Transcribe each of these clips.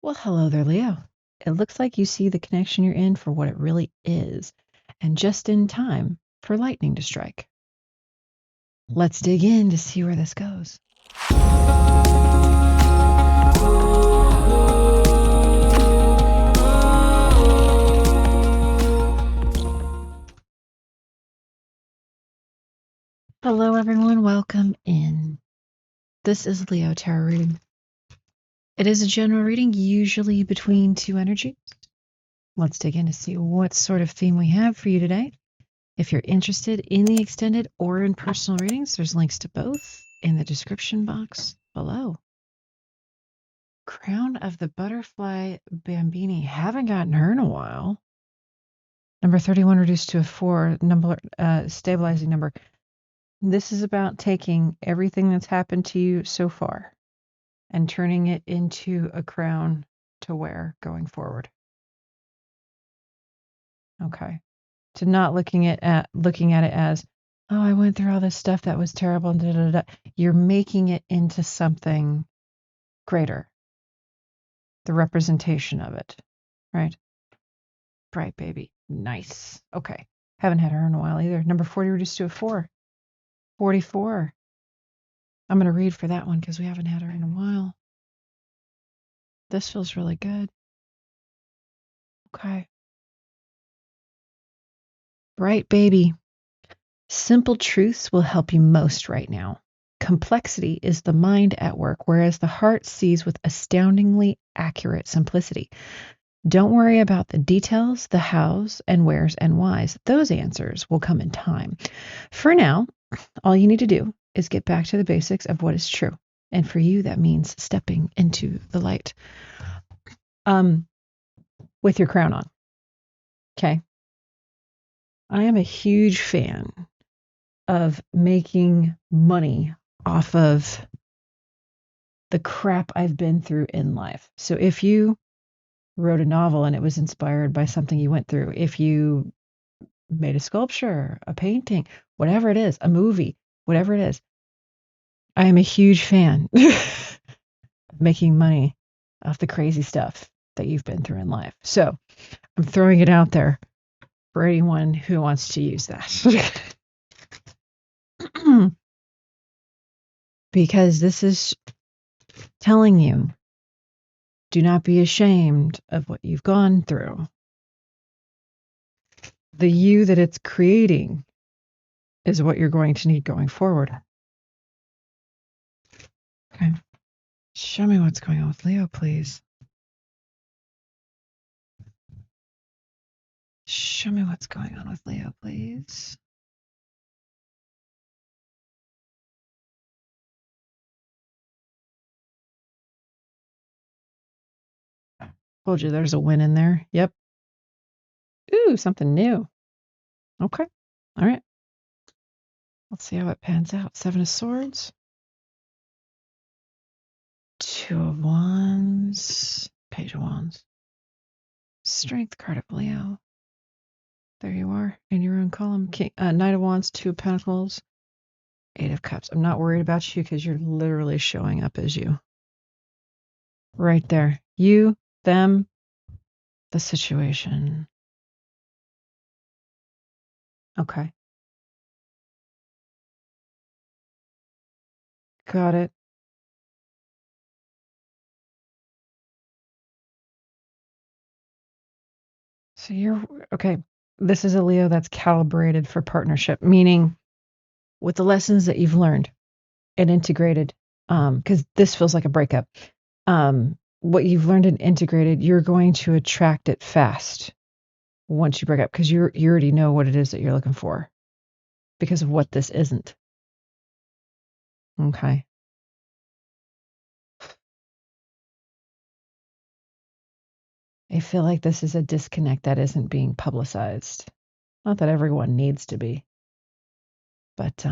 Well, hello there, Leo. It looks like you see the connection you're in for what it really is, and just in time for lightning to strike. Let's dig in to see where this goes. Hello, everyone. Welcome in. This is Leo Tarot Reading. It is a general reading, usually between two energies. Let's dig in to see what sort of theme we have for you today. If you're interested in the extended or in personal readings, there's links to both in the description box below. Crown of the Butterfly Bambini. Haven't gotten her in a while. Number 31 reduced to a 4, number stabilizing number. This is about taking everything that's happened to you so far and turning it into a crown to wear going forward. Okay. To not looking at it as, oh, I went through all this stuff that was terrible and da da da. You're making it into something greater. The representation of it, right? Bright baby. Nice. Okay. Haven't had her in a while either. Number 40 reduced to a 4. 44. I'm going to read for that one because we haven't had her in a while. This feels really good. Okay. Bright baby. Simple truths will help you most right now. Complexity is the mind at work, whereas the heart sees with astoundingly accurate simplicity. Don't worry about the details, the hows and wheres and whys. Those answers will come in time. For now, all you need to do is get back to the basics of what is true. And for you, that means stepping into the light. With your crown on. Okay. I am a huge fan of making money off of the crap I've been through in life. So if you wrote a novel and it was inspired by something you went through, if you made a sculpture, a painting, whatever it is, a movie, whatever it is, I am a huge fan of making money off the crazy stuff that you've been through in life. So I'm throwing it out there for anyone who wants to use that. Because this is telling you, do not be ashamed of what you've gone through. The you that it's creating is what you're going to need going forward. Okay. Show me what's going on with Leo, please. Show me what's going on with Leo, please. Told you there's a win in there. Yep. Ooh, something new. Okay. All right. Let's see how it pans out. 7 of Swords. 2 of Wands. Page of Wands. Strength card of Leo. There you are in your own column. Knight of Wands, 2 of Pentacles, 8 of Cups. I'm not worried about you because you're literally showing up as you. Right there. You, them, the situation. Okay. Got it. So you're okay. This is a Leo that's calibrated for partnership, meaning with the lessons that you've learned and integrated, because this feels like a breakup. What you've learned and integrated, you're going to attract it fast once you break up because you already know what it is that you're looking for because of what this isn't. Okay. I feel like this is a disconnect that isn't being publicized. Not that everyone needs to be, but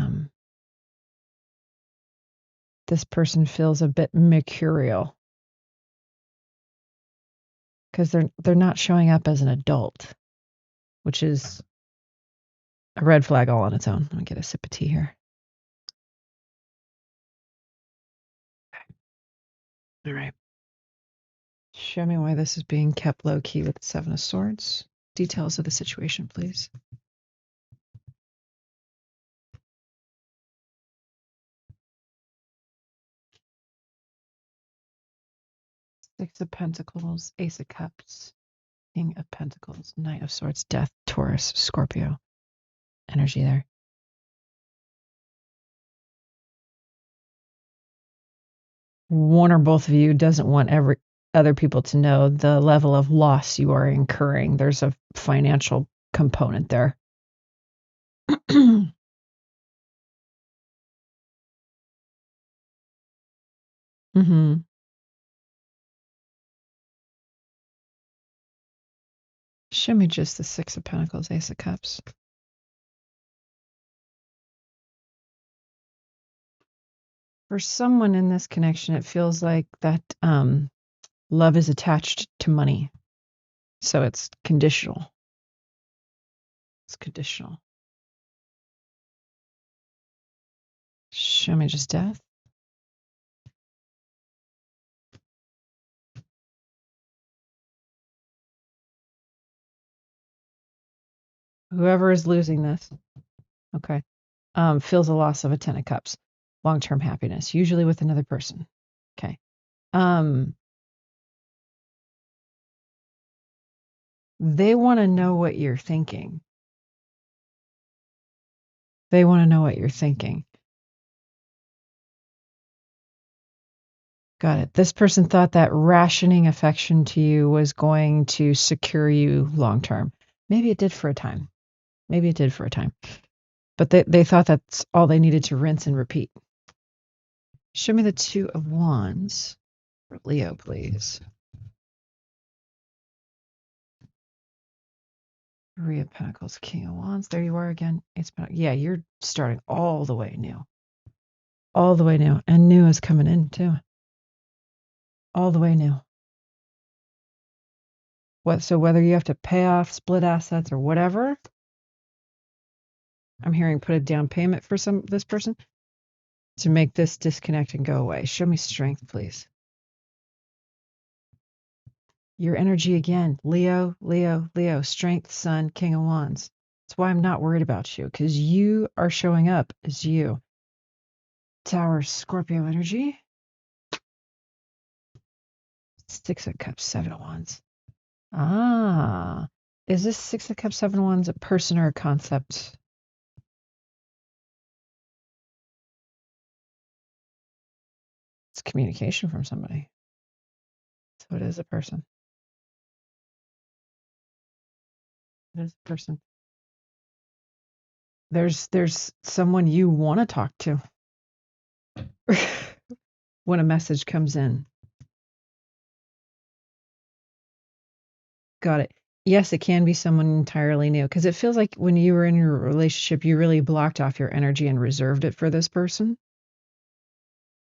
this person feels a bit mercurial because they're not showing up as an adult, which is a red flag all on its own. Let me get a sip of tea here. All right. Show me why this is being kept low key with the Seven of Swords. Details of the situation, please. Six of Pentacles, Ace of Cups, King of Pentacles, Knight of Swords, Death, Taurus, Scorpio. Energy there. One or both of you doesn't want other people to know the level of loss you are incurring. There's a financial component there. Mm-hmm. Show me just the Six of Pentacles, Ace of Cups. For someone in this connection, it feels like that love is attached to money. So it's conditional. It's conditional. Show me just death. Whoever is losing this, okay, feels a loss of a Ten of Cups. Long-term happiness, usually with another person. Okay. They want to know what you're thinking. They want to know what you're thinking. Got it. This person thought that rationing affection to you was going to secure you long term. Maybe it did for a time. But they thought that's all they needed to rinse and repeat. Show me the Two of Wands for Leo, please. Three of Pentacles, King of Wands. There you are again. Yeah, you're starting all the way new. All the way new. And new is coming in too. All the way new. So whether you have to pay off, split assets, or whatever, I'm hearing put a down payment for this person to make this disconnect and go away. Show me strength, please. Your energy again. Leo, Leo, Leo. Strength, Sun, King of Wands. That's why I'm not worried about you, because you are showing up as you. Tower, Scorpio energy. Six of Cups, Seven of Wands. Ah. Is this Six of Cups, Seven of Wands a person or a concept? It's communication from somebody. So it is a person. It is a person. There's someone you want to talk to when a message comes in. Got it. Yes, it can be someone entirely new, because it feels like when you were in your relationship, you really blocked off your energy and reserved it for this person.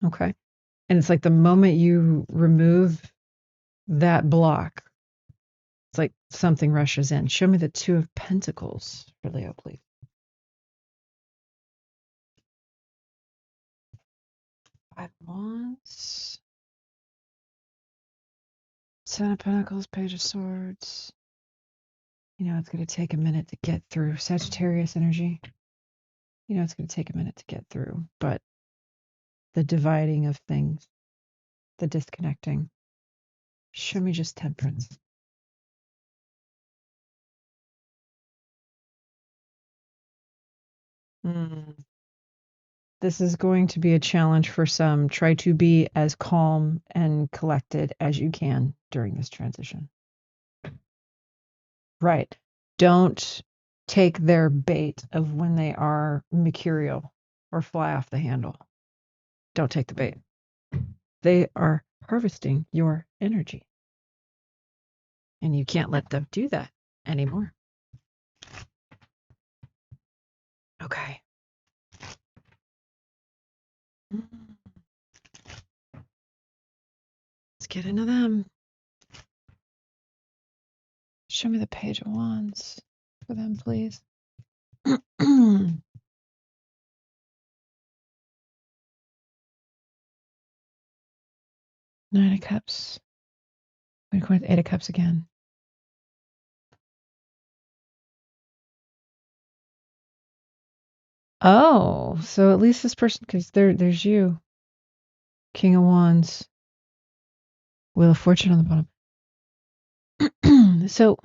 Okay. And it's like the moment you remove that block, it's like something rushes in. Show me the Two of Pentacles for Leo, please. Five of Wands. Ten of Pentacles, Page of Swords. You know, it's going to take a minute to get through Sagittarius energy. You know, it's going to take a minute to get through, but the dividing of things, the disconnecting. Show me just Temperance. This is going to be a challenge for some. Try to be as calm and collected as you can during this transition. Right. Don't take their bait of when they are mercurial or fly off the handle. Don't take the bait. They are harvesting your energy. And you can't let them do that anymore. Okay. Let's get into them. Show me the Page of Wands for them, please. Nine of Cups. I'm going to go with Eight of Cups again. Oh, so at least this person, because there's you. King of Wands. Wheel of Fortune on the bottom. So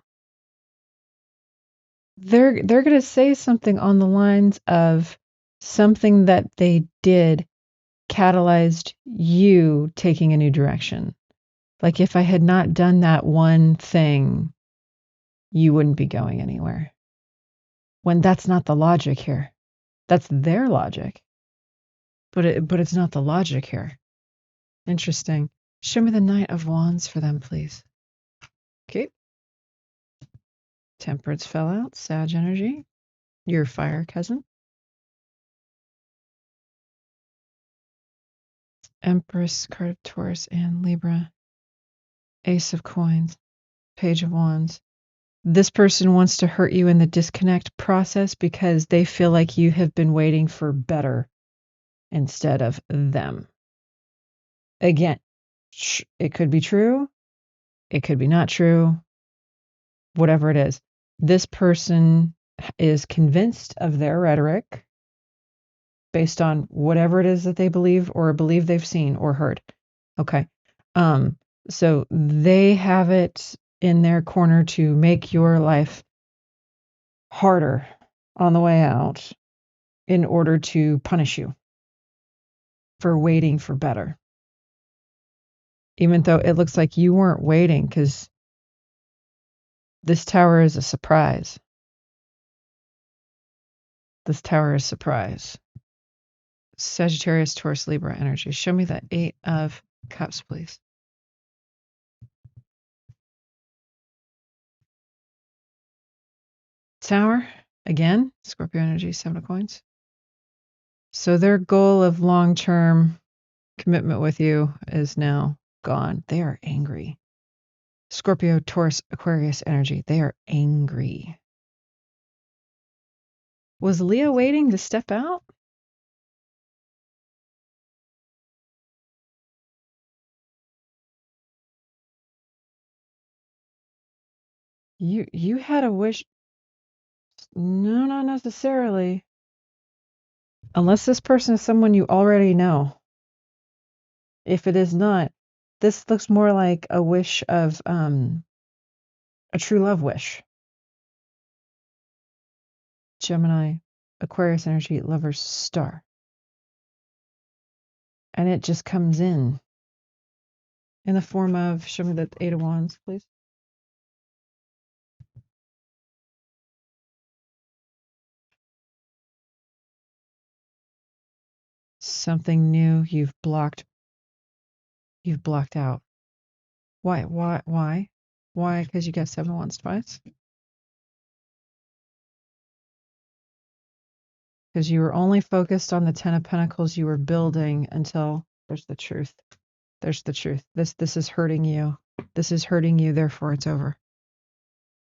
they're going to say something on the lines of something that they did catalyzed you taking a new direction. Like if I had not done that one thing, you wouldn't be going anywhere. When that's not the logic here. That's their logic. But it's not the logic here. Interesting. Show me the Knight of Wands for them, please. Okay. Temperance fell out. Sag energy. Your fire cousin. Empress, card of Taurus, and Libra. Ace of Coins. Page of Wands. This person wants to hurt you in the disconnect process because they feel like you have been waiting for better instead of them. Again, it could be true. It could be not true. Whatever it is. This person is convinced of their rhetoric based on whatever it is that they believe or believe they've seen or heard. Okay. So they have it in their corner to make your life harder on the way out in order to punish you for waiting for better. Even though it looks like you weren't waiting, because this tower is a surprise. This tower is a surprise. Sagittarius, Taurus, Libra energy. Show me the Eight of Cups, please. Tower, again, Scorpio energy, Seven of Coins. So their goal of long-term commitment with you is now gone. They are angry. Scorpio, Taurus, Aquarius energy. They are angry. Was Leo waiting to step out? You had a wish. No, not necessarily. Unless this person is someone you already know. If it is not, this looks more like a wish of a true love wish. Gemini, Aquarius energy, Lover's star. And it just comes in the form of, show me the Eight of Wands, please. Something new you've blocked out. Why? Because you got Seven of Wands twice? Because you were only focused on the Ten of Pentacles you were building until there's the truth. There's the truth. This is hurting you. This is hurting you, therefore it's over.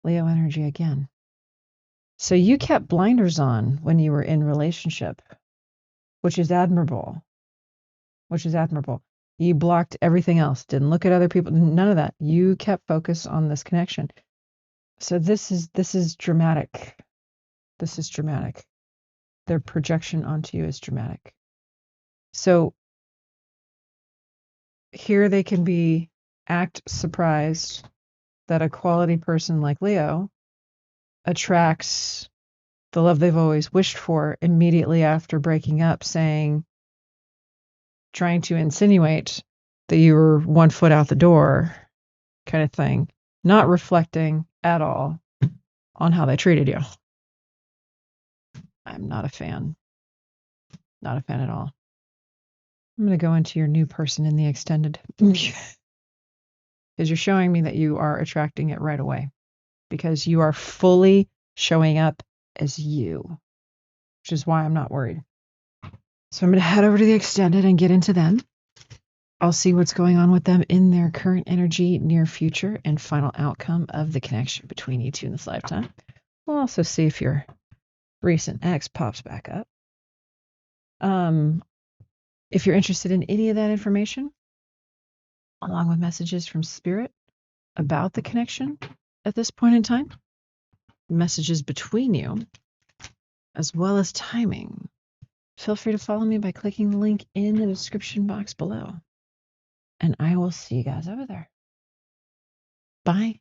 Leo energy again. So you kept blinders on when you were in relationship, which is admirable. You blocked everything else, didn't look at other people, none of that. You kept focus on this connection. So this is dramatic. This is dramatic. Their projection onto you is dramatic. So here they can act surprised that a quality person like Leo attracts the love they've always wished for immediately after breaking up, trying to insinuate that you were 1 foot out the door kind of thing, not reflecting at all on how they treated you. I'm not a fan. Not a fan at all. I'm going to go into your new person in the extended. Because you're showing me that you are attracting it right away. Because you are fully showing up as you. Which is why I'm not worried. So I'm going to head over to the extended and get into them. I'll see what's going on with them in their current energy, near future, and final outcome of the connection between you two in this lifetime. We'll also see if your recent ex pops back up. If you're interested in any of that information, along with messages from Spirit, about the connection at this point in time, messages between you, as well as timing, feel free to follow me by clicking the link in the description box below. And I will see you guys over there. Bye.